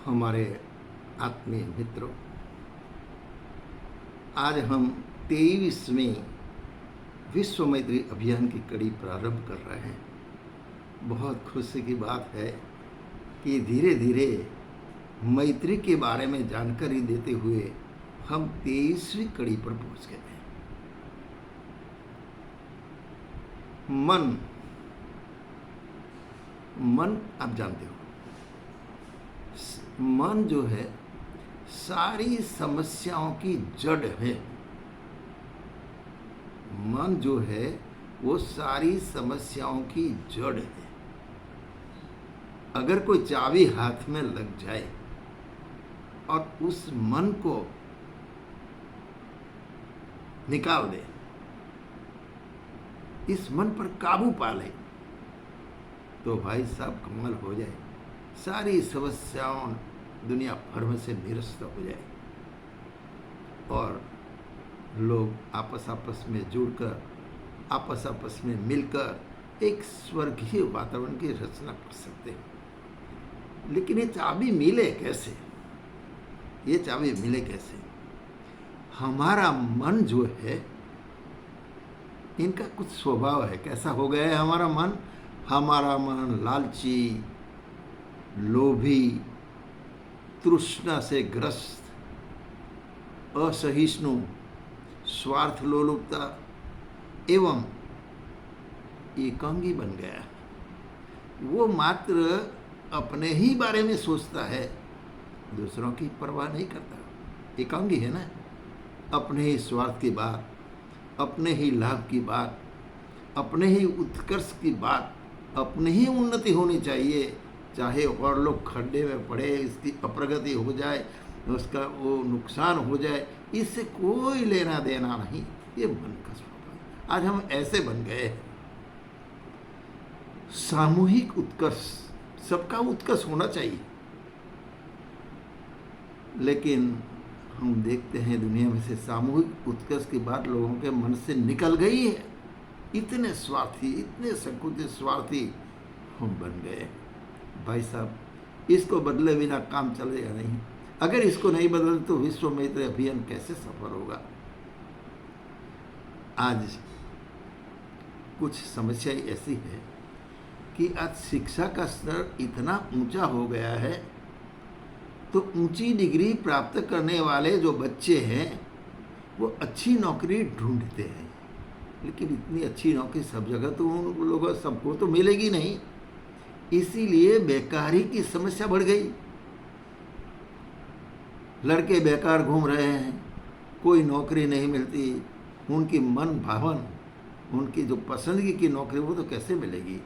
हमारे आत्मीय मित्रों, आज हम 23वें विश्व मैत्री अभियान की कड़ी प्रारंभ कर रहे हैं। बहुत खुशी की बात है कि धीरे धीरे मैत्री के बारे में जानकारी देते हुए हम 23वीं कड़ी पर पहुंच गए हैं। मन आप जानते हो, मन जो है सारी समस्याओं की जड़ है। मन जो है वो सारी समस्याओं की जड़ है। अगर कोई चाबी हाथ में लग जाए और उस मन को निकाल दे, इस मन पर काबू पा ले, तो भाई साहब कमाल हो जाए। सारी समस्याओं दुनिया भर में से निरस्त हो जाए और लोग आपस में जुड़कर, आपस में मिलकर एक स्वर्गीय वातावरण की रचना कर सकते हैं। लेकिन ये चाबी मिले कैसे? ये चाबी मिले कैसे? हमारा मन जो है, इनका कुछ स्वभाव है। कैसा हो गया है हमारा मन? हमारा मन लालची, लोभी, तृष्णा से ग्रस्त, असहिष्णु, स्वार्थ लोलुपता एवं एकांगी बन गया। वो मात्र अपने ही बारे में सोचता है, दूसरों की परवाह नहीं करता। एकांगी है ना, अपने ही स्वार्थ की बात, अपने ही लाभ की बात, अपने ही उत्कर्ष की बात, अपनी ही उन्नति होनी चाहिए। चाहे और लोग खड्डे में पड़े, इसकी अप्रगति हो जाए, उसका वो नुकसान हो जाए, इससे कोई लेना देना नहीं। ये मन का स्वभाव। आज हम ऐसे बन गए हैं। सामूहिक उत्कर्ष, सबका उत्कर्ष होना चाहिए, लेकिन हम देखते हैं दुनिया में से सामूहिक उत्कर्ष की बात लोगों के मन से निकल गई है। इतने स्वार्थी, इतने संकुचित स्वार्थी हम बन गए। भाई साहब, इसको बदले बिना काम चलेगा नहीं। अगर इसको नहीं बदले तो विश्व मैत्री अभियान कैसे सफल होगा? आज कुछ समस्या ऐसी है कि आज शिक्षा का स्तर इतना ऊंचा हो गया है, तो ऊंची डिग्री प्राप्त करने वाले जो बच्चे हैं वो अच्छी नौकरी ढूंढते हैं, लेकिन इतनी अच्छी नौकरी सब जगह तो उन लोगों सबको तो मिलेगी नहीं। इसीलिए बेकारी की समस्या बढ़ गई। लड़के बेकार घूम रहे हैं, कोई नौकरी नहीं मिलती। उनकी मन भावन, उनकी जो पसंदगी की नौकरी वो तो कैसे मिलेगी?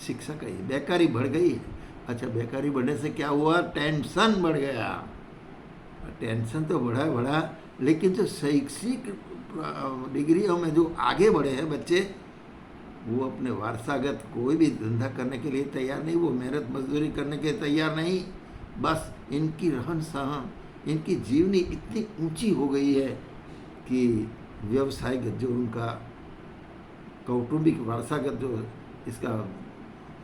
शिक्षा का ही बेकारी बढ़ गई है। अच्छा, बेकारी बढ़ने से क्या हुआ? टेंशन बढ़ गया। टेंशन तो बढ़ा, लेकिन जो शैक्षिक डिग्रियों में जो आगे बढ़े हैं बच्चे, वो अपने वारसागत कोई भी धंधा करने के लिए तैयार नहीं, वो मेहनत मजदूरी करने के लिए तैयार नहीं। बस इनकी रहन सहन, इनकी जीवनी इतनी ऊंची हो गई है कि व्यवसायगत जो उनका कौटुंबिक वारसागत जो इसका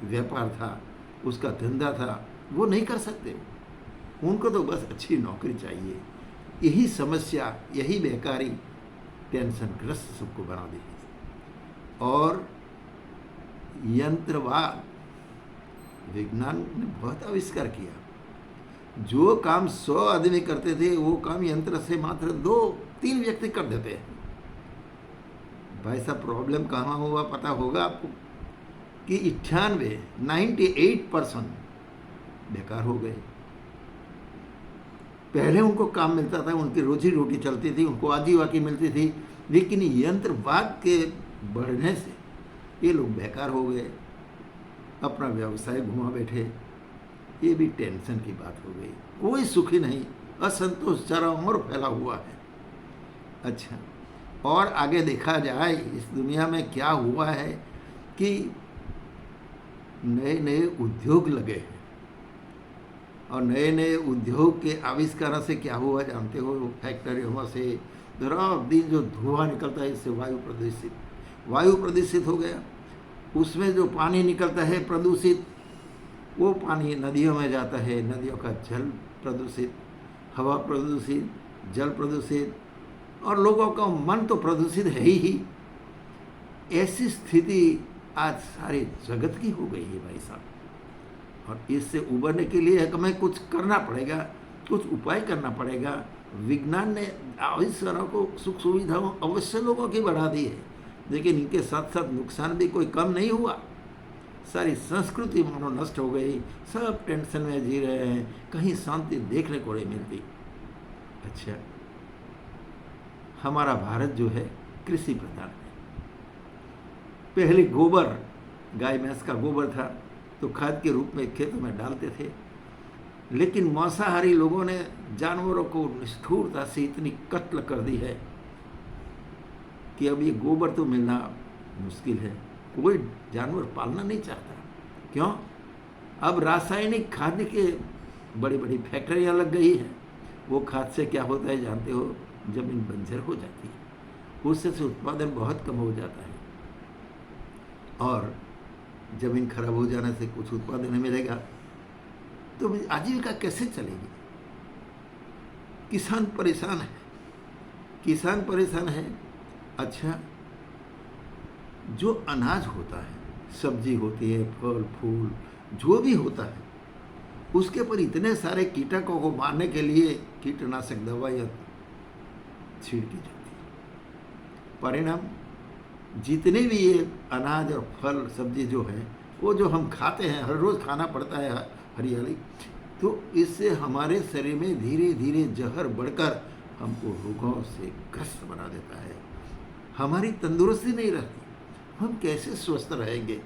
व्यापार था, उसका धंधा था, वो नहीं कर सकते। उनको तो बस अच्छी नौकरी चाहिए। यही समस्या, यही बेकारी टेंशनग्रस्त सबको बना दी है। और यंत्रवाद, विज्ञान ने बहुत आविष्कार किया। जो काम 100 आदमी करते थे, वो काम यंत्र से मात्र 2-3 व्यक्ति कर देते हैं। भाई साहब, प्रॉब्लम कहाँ हुआ पता होगा आपको? कि 98% बेकार हो गए। पहले उनको काम मिलता था, उनकी रोजी रोटी चलती थी, उनको आजीविका मिलती थी, लेकिन यंत्रवाद के बढ़ने से ये लोग बेकार हो गए, अपना व्यवसाय घुमा बैठे। ये भी टेंशन की बात हो गई। कोई सुखी नहीं, असंतोष चरमोर फैला हुआ है। अच्छा, और आगे देखा जाए इस दुनिया में क्या हुआ है कि नए नए उद्योग लगे हैं, और नए नए उद्योग के आविष्कार से क्या हुआ जानते हो? फैक्ट्रियों से रात दिन जो धुआं निकलता है, इससे वायु प्रदूषित हो गया। उसमें जो पानी निकलता है प्रदूषित, वो पानी नदियों में जाता है, नदियों का जल प्रदूषित, हवा प्रदूषित, जल प्रदूषित, और लोगों का मन तो प्रदूषित है ही। ऐसी स्थिति आज सारे जगत की हो गई है भाई साहब। और इससे उबरने के लिए हमें कुछ करना पड़ेगा, कुछ उपाय करना पड़ेगा। विज्ञान ने आविष्कारों को, सुख सुविधाओं अवश्य लोगों की बढ़ा दी है, लेकिन इनके साथ साथ नुकसान भी कोई कम नहीं हुआ। सारी संस्कृति मानो नष्ट हो गई, सब टेंशन में जी रहे हैं, कहीं शांति देखने को नहीं मिलती। अच्छा, हमारा भारत जो है कृषि प्रधान है। पहले गोबर, गाय भैंस का गोबर था तो खाद के रूप में खेतों में डालते थे, लेकिन मांसाहारी लोगों ने जानवरों को निष्ठुरता से इतनी कत्ल कर दी है कि अब ये गोबर तो मिलना मुश्किल है। कोई जानवर पालना नहीं चाहता। क्यों? अब रासायनिक खाद के बड़ी बड़ी फैक्ट्रियाँ लग गई हैं। वो खाद से क्या होता है जानते हो? जमीन बंजर हो जाती है, उससे उत्पादन बहुत कम हो जाता है, और जमीन खराब हो जाने से कुछ उत्पादन नहीं मिलेगा तो आजीविका कैसे चलेगी? किसान परेशान है, किसान परेशान है। अच्छा, जो अनाज होता है, सब्जी होती है, फल फूल जो भी होता है, उसके पर इतने सारे कीटकों को मारने के लिए कीटनाशक दवाइयाँ छिड़की जाती है। परिणाम, जितने भी ये अनाज और फल सब्जी जो है, वो जो हम खाते हैं, हर रोज़ खाना पड़ता है हरियाली, तो इससे हमारे शरीर में धीरे धीरे जहर बढ़कर हमको रोगों से ग्रस्त बना देता है। हमारी तंदुरुस्ती नहीं रहती। हम कैसे स्वस्थ रहेंगे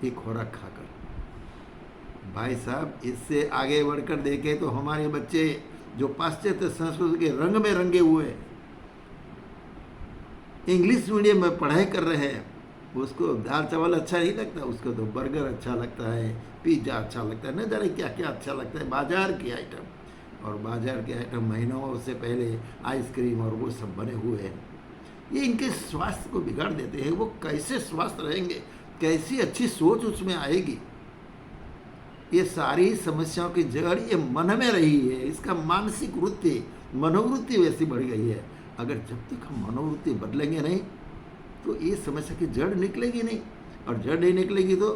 ये खुराक खाकर? भाई साहब, इससे आगे बढ़कर देखें तो हमारे बच्चे जो पाश्चात्य संस्कृति के रंग में रंगे हुए हैं, इंग्लिश मीडियम में पढ़ाई कर रहे हैं, उसको दाल चावल अच्छा नहीं लगता, उसको तो बर्गर अच्छा लगता है, पिज़्ज़ा अच्छा लगता है, न जाने क्या क्या अच्छा लगता है, बाजार की आइटम। और बाजार के आइटम महीनों से पहले आइसक्रीम और वो सब बने हुए हैं। ये इनके स्वास्थ्य को बिगाड़ देते हैं। वो कैसे स्वस्थ रहेंगे? कैसी अच्छी सोच उसमें आएगी? ये सारी समस्याओं की जड़ ये मन में रही है। इसका मानसिक वृत्ति, मनोवृत्ति वैसी बढ़ गई है। अगर जब तक हम मनोवृत्ति बदलेंगे नहीं तो ये समस्या की जड़ निकलेगी नहीं, और जड़ नहीं निकलेगी तो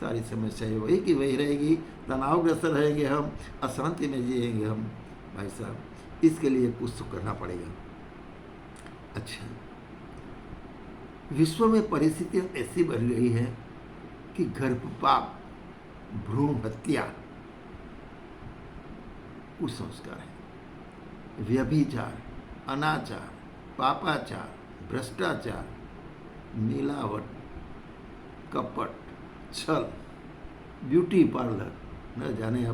सारी समस्याएं वही की वही रहेगी। तनावग्रस्त रहेंगे हम, अशांति में जिएंगे हम। भाई साहब, इसके लिए कुछ तो करना पड़ेगा। अच्छा, विश्व में परिस्थितियाँ ऐसी बढ़ गई है कि गर्भपात, भ्रूण हत्या, कुसंस्कार है, व्यभिचार, अनाचार, पापाचार, भ्रष्टाचार, मिलावट, कपट, छल, ब्यूटी पार्लर, न जाने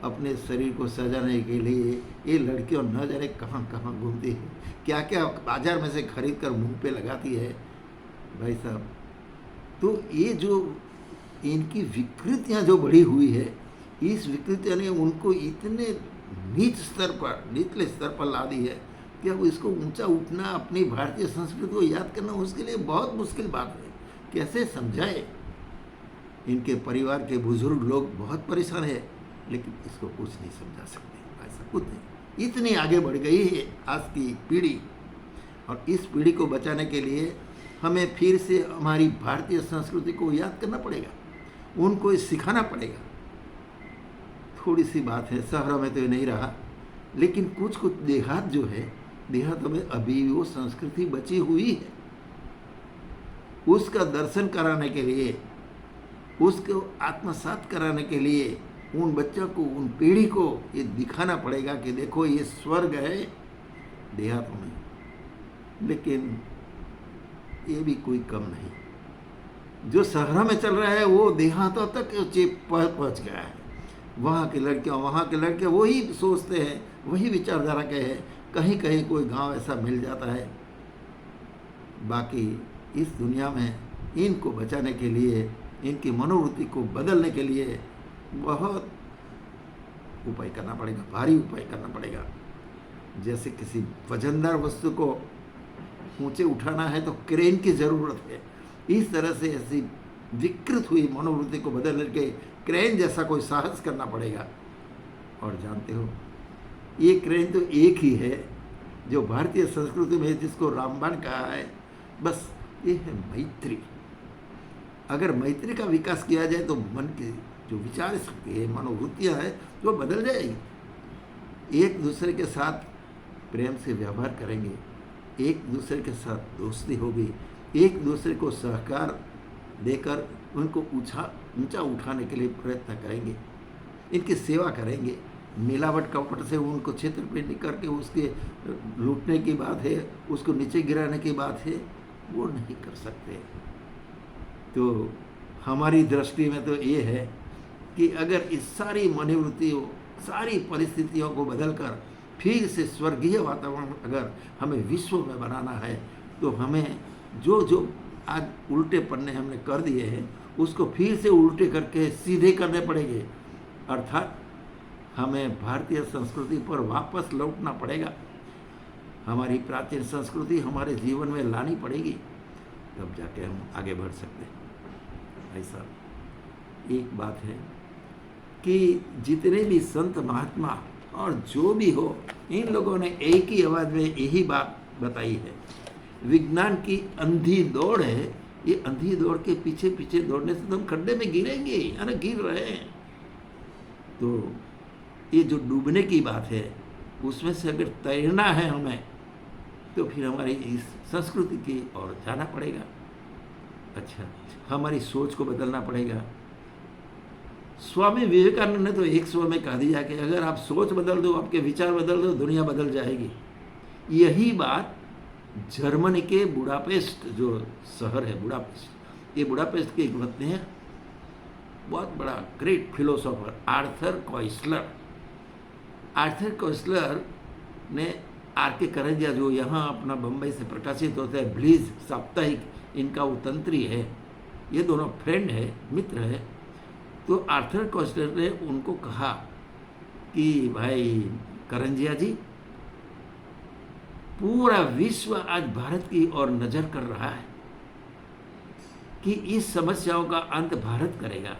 अपने शरीर को सजाने के लिए ये लड़कियों न जाने कहाँ कहाँ घूमती है, क्या क्या बाजार में से खरीद कर मुंह पे लगाती है। भाई साहब, तो ये जो इनकी विकृतियाँ जो बढ़ी हुई है, इस विकृतियों ने उनको इतने निचले स्तर पर ला दी है कि अब इसको ऊंचा उठना, अपनी भारतीय संस्कृति को याद करना उसके लिए बहुत मुश्किल बात है। कैसे समझाए? इनके परिवार के बुजुर्ग लोग बहुत परेशान है, लेकिन इसको कुछ नहीं समझा सकते। ऐसा कुछ नहीं, इतनी आगे बढ़ गई है आज की पीढ़ी, और इस पीढ़ी को बचाने के लिए हमें फिर से हमारी भारतीय संस्कृति को याद करना पड़ेगा, उनको सिखाना पड़ेगा। थोड़ी सी बात है, शहरों में तो ये नहीं रहा, लेकिन कुछ कुछ देहात जो है, देहातों में अभी वो संस्कृति बची हुई है। उसका दर्शन कराने के लिए, उसको आत्मसात कराने के लिए उन बच्चों को, उन पीढ़ी को ये दिखाना पड़ेगा कि देखो ये स्वर्ग है देहातों में। लेकिन ये भी कोई कम नहीं। जो शहरों में चल रहा है वो देहातों तक पहुँच गया है। वहाँ के लड़के वही सोचते हैं, वही विचारधारा के हैं। कहीं कहीं कोई गांव ऐसा मिल जाता है। बाकी इस दुनिया में इनको बचाने के लिए, इनकी मनोवृत्ति को बदलने के लिए बहुत उपाय करना पड़ेगा, भारी उपाय करना पड़ेगा। जैसे किसी वजनदार वस्तु को ऊंचे उठाना है तो क्रेन की ज़रूरत है। इस तरह से ऐसी विकृत हुई मनोवृत्ति को बदलने के क्रेन जैसा कोई साहस करना पड़ेगा। और जानते हो, ये क्रेन तो एक ही है जो भारतीय संस्कृति में जिसको रामबाण कहा है, बस ये है मैत्री। अगर मैत्री का विकास किया जाए तो मन की जो विचार शक्ति है, मनोवृत्तियाँ हैं, वो बदल जाएगी। एक दूसरे के साथ प्रेम से व्यवहार करेंगे, एक दूसरे के साथ दोस्ती होगी, एक दूसरे को सहकार देकर उनको ऊंचा उठाने के लिए प्रयत्न करेंगे, इनकी सेवा करेंगे। मिलावट कपट से उनको छेतरपिंडी करके उसके लूटने की बात है, उसको नीचे गिराने की बात है, वो नहीं कर सकते। तो हमारी दृष्टि में तो ये है कि अगर इस सारी मनोवृत्तियों, सारी परिस्थितियों को बदलकर फिर से स्वर्गीय वातावरण अगर हमें विश्व में बनाना है, तो हमें जो जो आज उल्टे पन्ने हमने कर दिए हैं उसको फिर से उल्टे करके सीधे करने पड़ेंगे। अर्थात हमें भारतीय संस्कृति पर वापस लौटना पड़ेगा, हमारी प्राचीन संस्कृति हमारे जीवन में लानी पड़ेगी, तब जाके हम आगे बढ़ सकते हैं। ऐसा एक बात है कि जितने भी संत महात्मा और जो भी हो, इन लोगों ने एक ही आवाज़ में यही बात बताई है। विज्ञान की अंधी दौड़ है, ये अंधी दौड़ के पीछे पीछे दौड़ने से तो हम खड्डे में गिरेंगे, या ना गिर रहे हैं। तो ये जो डूबने की बात है, उसमें से अगर तैरना है हमें, तो फिर हमारी इस संस्कृति की ओर जाना पड़ेगा। अच्छा, हमारी सोच को बदलना पड़ेगा। स्वामी विवेकानंद ने तो एक स्वर में कह दिया कि अगर आप सोच बदल दो, आपके विचार बदल दो, दुनिया बदल जाएगी। यही बात जर्मनी के बुडापेस्ट जो शहर है, बुडापेस्ट, ये बुडापेस्ट के एक व्यक्ति हैं, बहुत बड़ा ग्रेट फिलोसोफर आर्थर कोइसलर। आर्थर कोइसलर ने आर.के. करंजिया, जो यहाँ अपना बम्बई से प्रकाशित होता है, ब्लीज साप्ताहिक, इनका वो तंत्री है, ये दोनों फ्रेंड है, मित्र है। तो आर्थर कोइसलर ने उनको कहा कि भाई करंजिया जी, पूरा विश्व आज भारत की ओर नजर कर रहा है कि इस समस्याओं का अंत भारत करेगा,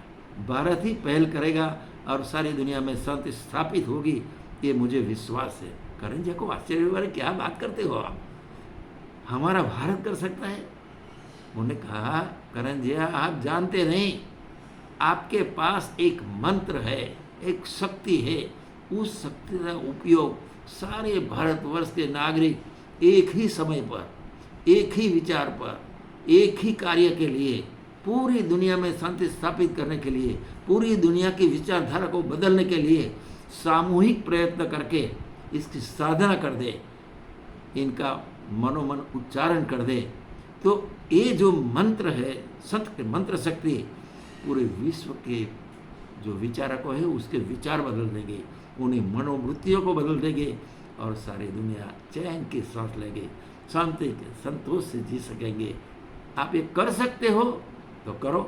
भारत ही पहल करेगा और सारी दुनिया में शांति स्थापित होगी, ये मुझे विश्वास है। करंजिया को आश्चर्य हुआ, क्या बात करते हो आप, हमारा भारत कर सकता है? उन्होंने कहा, करंजिया आप जानते नहीं, आपके पास एक मंत्र है, एक शक्ति है, उस शक्ति का उपयोग सारे भारतवर्ष के नागरिक एक ही समय पर, एक ही विचार पर, एक ही कार्य के लिए, पूरी दुनिया में शांति स्थापित करने के लिए, पूरी दुनिया की विचारधारा को बदलने के लिए सामूहिक प्रयत्न करके इसकी साधना कर दे, इनका मनोमन उच्चारण कर दे, तो ये जो मंत्र है, सत्य मंत्र शक्ति, पूरे विश्व के जो विचारकों है उसके विचार बदल देंगे, उन्हें मनोवृत्तियों को बदल देंगे और सारी दुनिया चैन की सांस लेंगे, शांति के संतोष से जी सकेंगे। आप ये कर सकते हो तो करो।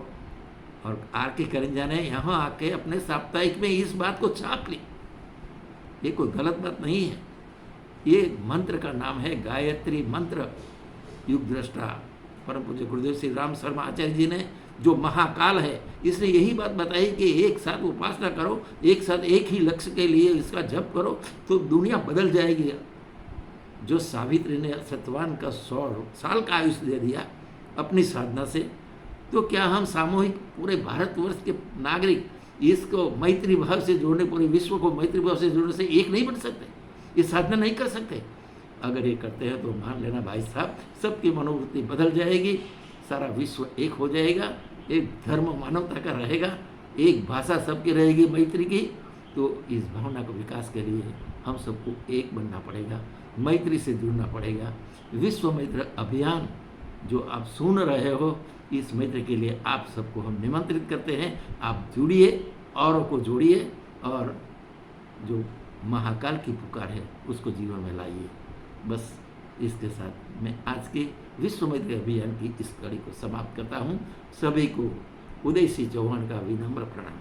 और आर.के. करंजिया ने यहाँ आके अपने साप्ताहिक में इस बात को छाप ली, ये कोई गलत बात नहीं है। ये मंत्र का नाम है गायत्री मंत्र। युग दृष्टा परम पूज्य गुरुदेव श्री राम शर्मा आचार्य जी ने, जो महाकाल है, इसने यही बात बताई कि एक साथ उपासना करो, एक साथ एक ही लक्ष्य के लिए इसका जप करो, तो दुनिया बदल जाएगी। जो सावित्री ने सत्यवान का 100 साल का आयुष्य दे दिया अपनी साधना से, तो क्या हम सामूहिक पूरे भारतवर्ष के नागरिक इसको मैत्री भाव से जोड़ने, पूरे विश्व को मैत्री भाव से जोड़ने से एक नहीं बन सकते? ये साधना नहीं कर सकते? अगर ये करते हैं तो मान लेना भाई साहब, सबकी मनोवृत्ति बदल जाएगी, सारा विश्व एक हो जाएगा, एक धर्म मानवता का रहेगा, एक भाषा सबकी रहेगी मैत्री की। तो इस भावना को विकास के लिए हम सबको एक बनना पड़ेगा, मैत्री से जुड़ना पड़ेगा। विश्व मैत्री अभियान जो आप सुन रहे हो, इस मैत्री के लिए आप सबको हम निमंत्रित करते हैं। आप जुड़िए, औरों को जोड़िए और जो महाकाल की पुकार है उसको जीवन में लाइए। बस इसके साथ मैं आज के विश्व मैत्री अभियान की इस कड़ी को समाप्त करता हूँ। सभी को उदय सिंह चौहान का विनम्र प्रणाम।